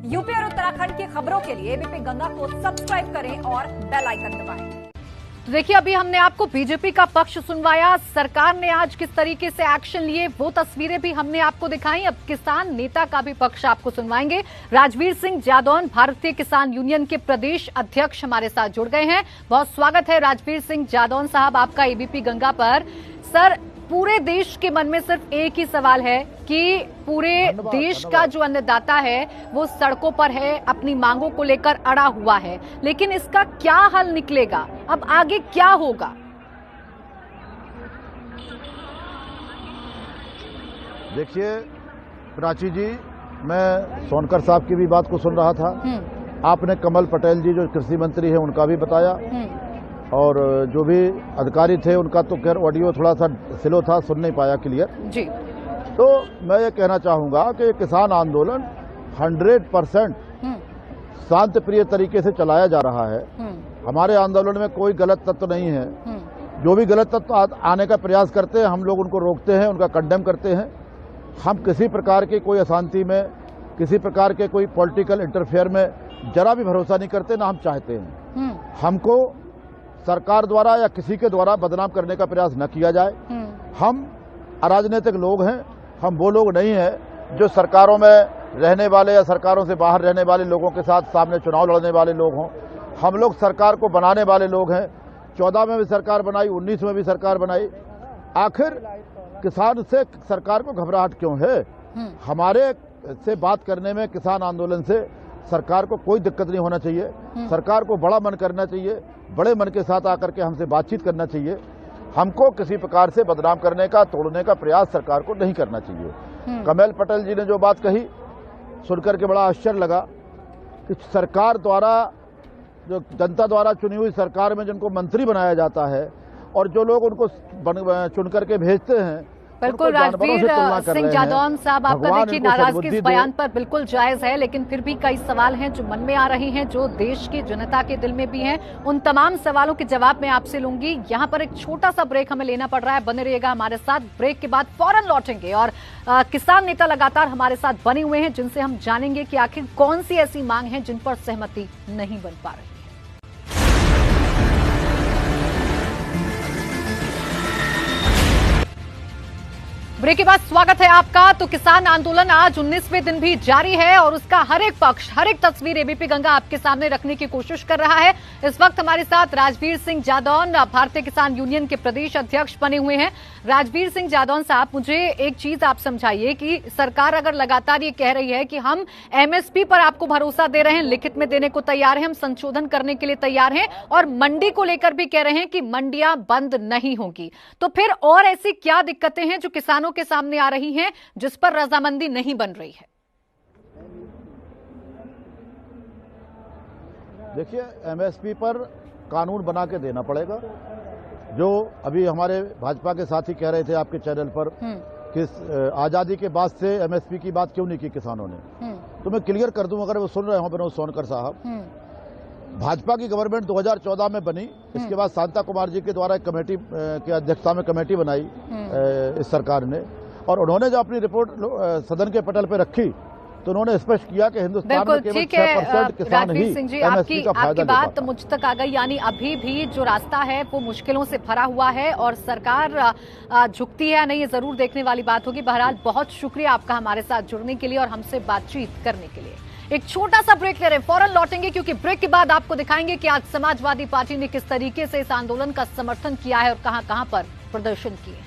UP और उत्तराखंड की खबरों के लिए एबीपी गंगा को सब्सक्राइब करें और बेल आइकन दबाएं। तो देखिए, अभी हमने आपको बीजेपी का पक्ष सुनवाया, सरकार ने आज किस तरीके से एक्शन लिए वो तस्वीरें भी हमने आपको दिखाई। अब किसान नेता का भी पक्ष आपको सुनवाएंगे। राजवीर सिंह जादौन, भारतीय किसान यूनियन के प्रदेश अध्यक्ष हमारे साथ जुड़ गए हैं। बहुत स्वागत है राजवीर सिंह जादौन साहब आपका एबीपी गंगा पर। सर, पूरे देश के मन में सिर्फ एक ही सवाल है कि पूरे देश का जो अन्नदाता है वो सड़कों पर है, अपनी मांगों को लेकर अड़ा हुआ है, लेकिन इसका क्या हल निकलेगा? अब आगे क्या होगा? देखिए प्राची जी, मैं सोनकर साहब की भी बात को सुन रहा था। आपने कमल पटेल जी जो कृषि मंत्री है उनका भी बताया, और जो भी अधिकारी थे उनका तो खैर ऑडियो थोड़ा सा स्लो था, सुन नहीं पाया क्लियर जी। तो मैं ये कहना चाहूंगा कि किसान आंदोलन 100% शांत प्रिय तरीके से चलाया जा रहा है। हमारे आंदोलन में कोई गलत तत्व नहीं है। जो भी गलत तत्व आने का प्रयास करते हैं हम लोग उनको रोकते हैं, उनका कंडेम करते हैं। हम किसी प्रकार की कोई अशांति में, किसी प्रकार के कोई पॉलिटिकल इंटरफेयर में जरा भी भरोसा नहीं करते, ना हम चाहते हैं। हमको सरकार द्वारा या किसी के द्वारा बदनाम करने का प्रयास न किया जाए। हम अराजनीतिक लोग हैं, हम वो लोग नहीं हैं जो सरकारों में रहने वाले या सरकारों से बाहर रहने वाले लोगों के साथ सामने चुनाव लड़ने वाले लोग हों। हम लोग सरकार को बनाने वाले लोग हैं। 14 में भी सरकार बनाई, 19 में भी सरकार बनाई। आखिर किसान से सरकार को घबराहट क्यों है? हमारे से बात करने में, किसान आंदोलन से सरकार को कोई दिक्कत नहीं होना चाहिए। सरकार को बड़ा मन करना चाहिए, बड़े मन के साथ आकर के हमसे बातचीत करना चाहिए। हमको किसी प्रकार से बदनाम करने का, तोड़ने का प्रयास सरकार को नहीं करना चाहिए। कमल पटेल जी ने जो बात कही सुनकर के बड़ा आश्चर्य लगा कि सरकार द्वारा, जो जनता द्वारा चुनी हुई सरकार में जिनको मंत्री बनाया जाता है और जो लोग उनको चुन करके भेजते हैं, बिल्कुल राजवीर सिंह जादौन साहब, आपका देखिए नाराजगी इस बयान पर बिल्कुल जायज है, लेकिन फिर भी कई सवाल हैं जो मन में आ रहे हैं, जो देश की जनता के दिल में भी हैं। उन तमाम सवालों के जवाब मैं आपसे लूंगी। यहाँ पर एक छोटा सा ब्रेक हमें लेना पड़ रहा है, बने रहिएगा हमारे साथ। ब्रेक के बाद फौरन लौटेंगे और किसान नेता लगातार हमारे साथ बने हुए हैं, जिनसे हम जानेंगे कि आखिर कौन सी ऐसी मांग है जिन पर सहमति नहीं बन पा रही। ब्रेक के बाद स्वागत है आपका। तो किसान आंदोलन आज 19वें दिन भी जारी है और उसका हर एक पक्ष, हर एक तस्वीर एबीपी गंगा आपके सामने रखने की कोशिश कर रहा है। इस वक्त हमारे साथ राजवीर सिंह जादौन, भारतीय किसान यूनियन के प्रदेश अध्यक्ष बने हुए हैं। राजवीर सिंह जादौन साहब, मुझे एक चीज आप समझाइए कि सरकार अगर लगातार ये कह रही है कि हम एमएसपी पर आपको भरोसा दे रहे हैं, लिखित में देने को तैयार हैं, हम संशोधन करने के लिए तैयार हैं, और मंडी को लेकर भी कह रहे हैं कि मंडियां बंद नहीं होंगी, तो फिर और ऐसी क्या दिक्कतें हैं जो किसानों के सामने आ रही हैं जिस पर रजामंदी नहीं बन रही है? देखिए, एमएसपी पर कानून बना के देना पड़ेगा। जो अभी हमारे भाजपा के साथी कह रहे थे आपके चैनल पर कि आजादी के बाद से एमएसपी की बात क्यों नहीं की किसानों ने, तो मैं क्लियर कर दूं, अगर वो सुन रहे हो विनोद सोनकर साहब। भाजपा की गवर्नमेंट 2014 में बनी, इसके बाद शांता कुमार जी के द्वारा एक कमेटी की अध्यक्षता में कमेटी बनाई इस सरकार ने, और उन्होंने जो अपनी रिपोर्ट सदन के पटल पर रखी तो उन्होंने स्पष्ट किया कि हिंदुस्तान में केवल 6% किसान ही एमएसपी का फायदा ले पाता। आपकी बात मुझ तक आ गई, यानी अभी भी जो रास्ता है वो मुश्किलों से भरा हुआ है और सरकार झुकती है नहीं, ये जरूर देखने वाली बात होगी। बहरहाल बहुत शुक्रिया आपका हमारे साथ जुड़ने के लिए और हमसे बातचीत करने के लिए। एक छोटा सा ब्रेक ले रहे हैं, फौरन लौटेंगे, क्योंकि ब्रेक के बाद आपको दिखाएंगे कि आज समाजवादी पार्टी ने किस तरीके से इस आंदोलन का समर्थन किया है और कहां-कहां पर प्रदर्शन किए।